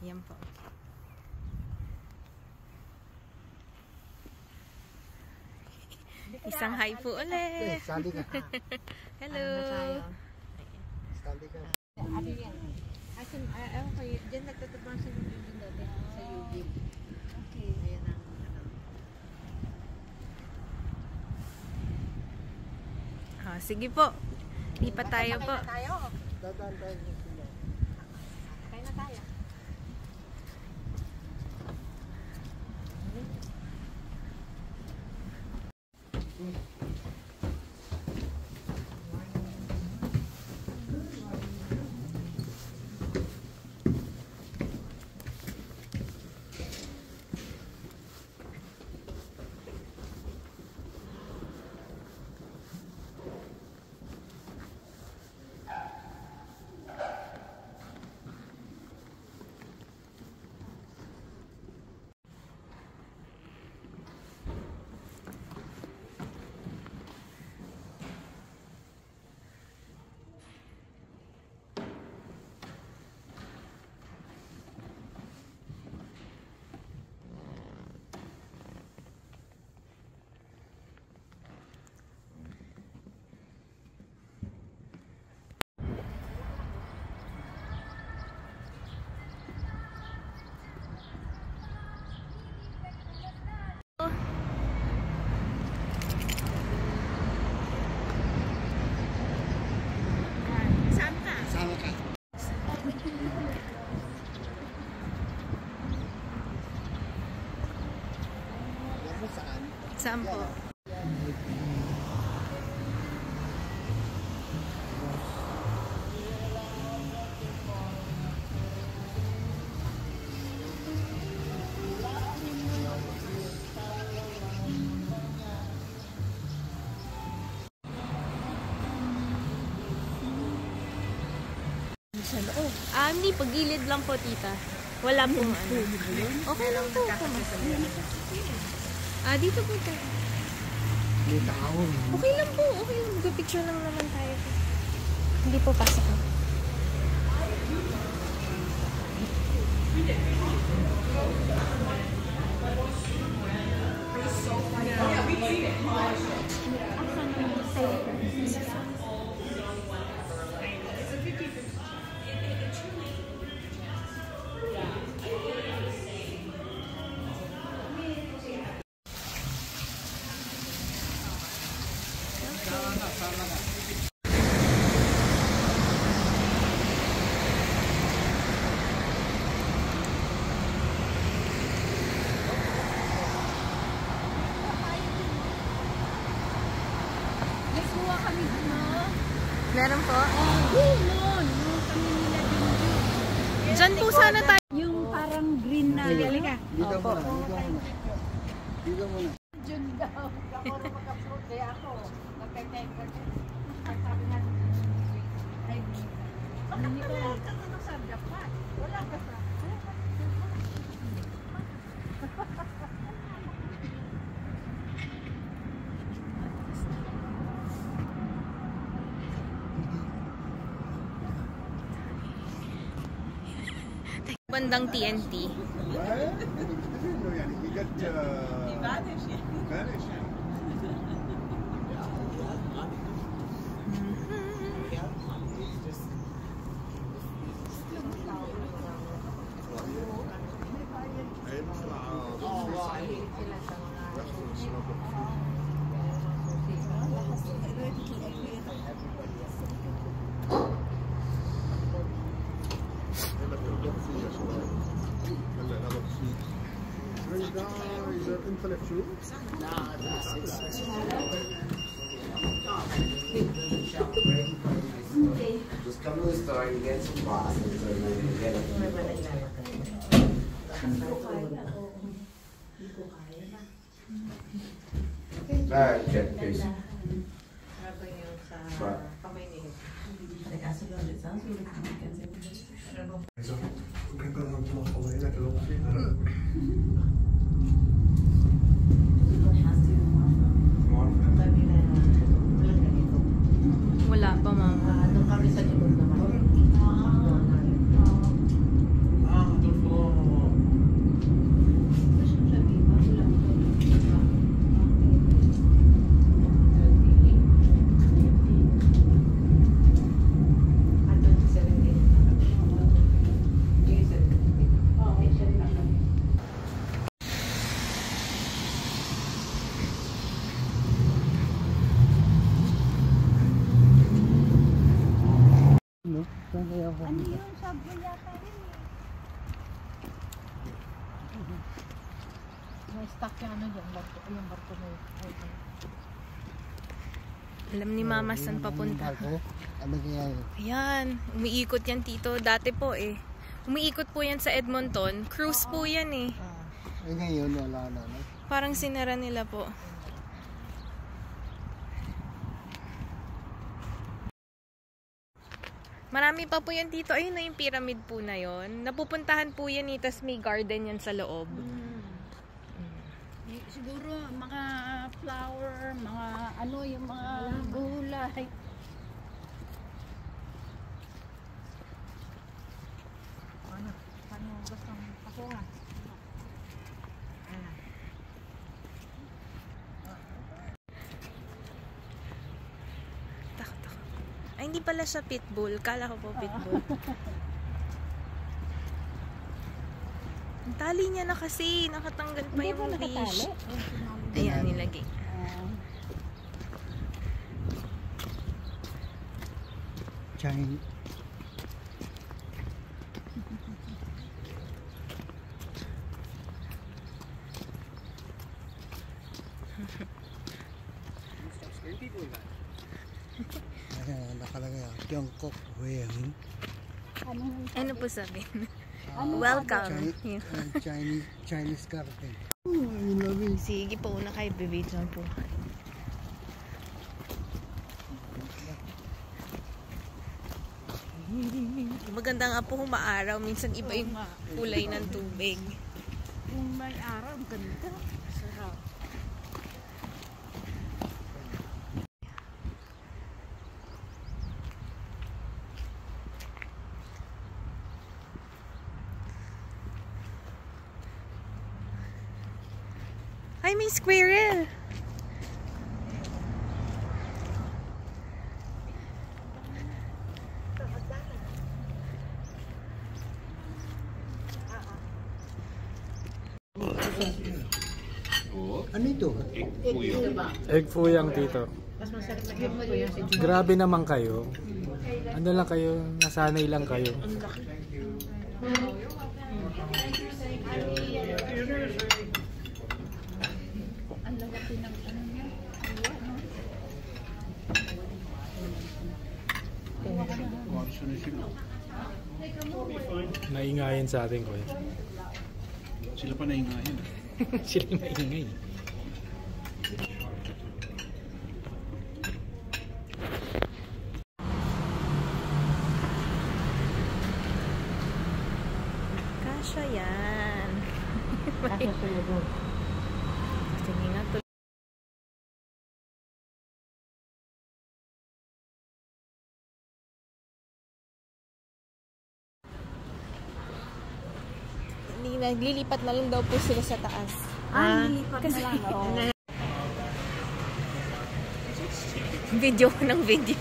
Yan po. Isang hi po ulit. Sali ka. Hello. Sali ka. Ano yan? Asan, okay, dyan nagtatabang sa Eugene dati. Sa Eugene. Okay. Ayan ang ano. Sige po. Lipat tayo po. Dadaan tayo sila. Kaya na tayo. Sama ka. Alam mo saan? Saan po? Sa loob. Hindi. Pagilid lang po, tita. Wala pong ano. Okay lang po. Dito po tayo. May tao. Okay lang po. Okay lang. Mag-picture lang naman tayo. Hindi po pasok po. Nagkuha kami ano? Meron po? Noon. Yung kami nila din. Diyan po sana tayo. Yung parang green na. Halika. Dito muna. Dito muna. Jun daw. Ako rin mag-upload. Kaya ako. Nagkay-time ka dyan. Sabi nga. Ay, hindi ko lang tatanong sa dapat. Wala ka sa. Bandang TNT. Is that intellectual? Just come to the store and get some glasses and then you get it. Alright, check please. Right. Wala pa, mama. Doon kami sa likod naman. Ah, Kaya po. Ano yun? Sabi yata rin eh. May stock yung ano dyan, yung barko na yun. Alam ni Mama saan papunta. Ano kaya yun? Ayan, umiikot yan tito. Dati po eh. Umiikot po yan sa Edmonton. Cruise po yan eh. Ay ngayon, wala na. No? Parang sinara nila po. Marami pa po yan dito. Ayun na yung pyramid po na yon. Napupuntahan po yan eh. Tas may garden yan sa loob. Siguro mga flower, mga ano, yung mga gulay. Ano gusto ako nga? Takot ako. Ay, hindi pala siya pitbull. Kala ko po pitbull. Ang tali niya na kasi. Nakatanggal pa Hindi yung ba nakatali? leash. Ayan, nilagay. Chinese. Ayan, nakalagay ah. Tiongkok Weyang. Ano po sabihin? Ano? Welcome. Chinese garden. I love it. Sige po, una kayo, bibidyo po. Maganda nga po humaaraw. Minsan iba yung kulay ng tubig. Kung may araw, ganda. Sarap. Ay, may squirrel! Ano ito? Egg fuyang tito. Grabe naman kayo. Ano lang kayo, nasanay lang kayo. Ang laki ng ano niya. Naingayin sa atin ko eh. Sila pa naingayin. Sila yung maingay. Kasha yan. Sige nga to. Naglilipat na lang daw po sila sa taas. Lipat na lang. Oh. Video ko ng video.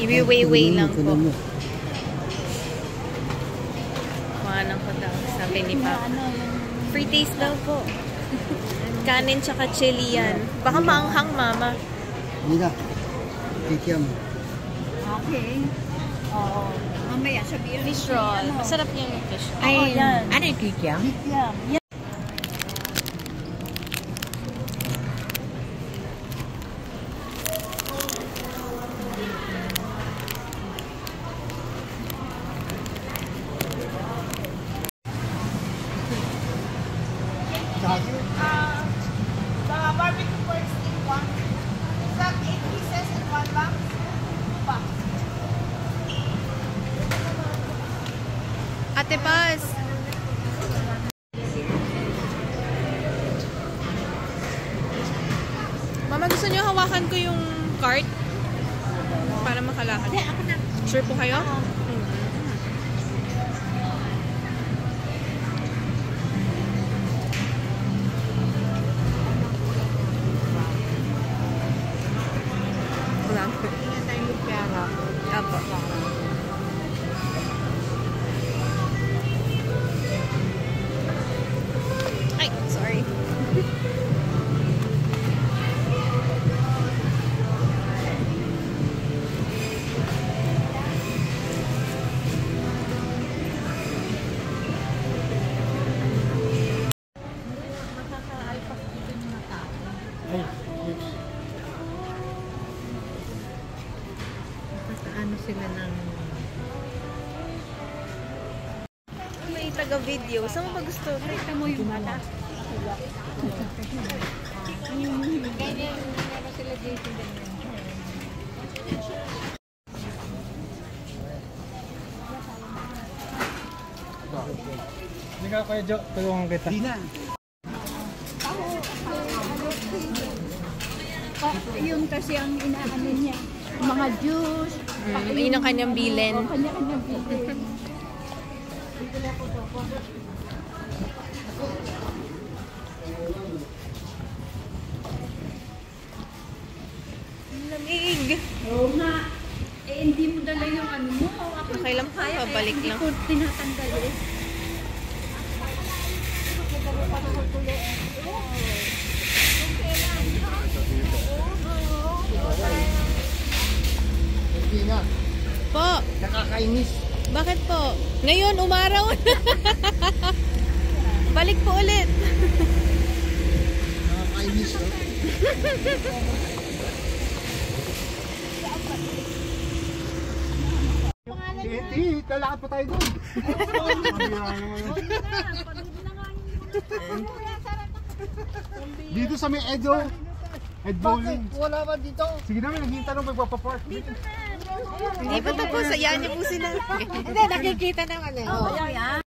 Iwi-way lang po. Kuhanan ko daw, sabi ni Papa. Free taste daw po. Kanin tsaka chili yan. Baka maanghang, Mama. Hindi na. Kikiam. Okay. Oo. Mamaya sabihin. Fish roll. Masarap yung fish roll. Ay, yan. Ano yung kikiam? Yan. The barbecue works in one. Is that 8 pieces in one box? Box. Ate Paz. Mama, gusto niyo hawakan ko yung cart? Para makalakad. Sure po kayo? Ay, sorry. Ano sila ng... May taga-video. Saan mo ba gusto? Kita mo yung mata. Ganyan, meron sila dito. Hindi ka Kuya Jo, tulungan kita. Di na. Yun kasi ang inaano niya. Mga juice. Yun ang kanyang bilin. Kanya-kanyang bilin. Lamig. Oo nga. Eh, hindi mo dala yung ano mo. Ako Okay lang po, babalik hindi lang. ko tinatanggal eh. Hindi na. Po, Nakakainis. bakit po? Ngayon, umaraw na. Balik po ulit. Nakakainis, no? Hindi, lalakad pa tayo doon. Dito sa may Edo. Ed Bowling. Wala ba dito? Sige namin, naghihintay nung magpapapark. Hindi pa tapos. Ayan niyo po sila. Hindi, nakikita ng ano. Oo, yan.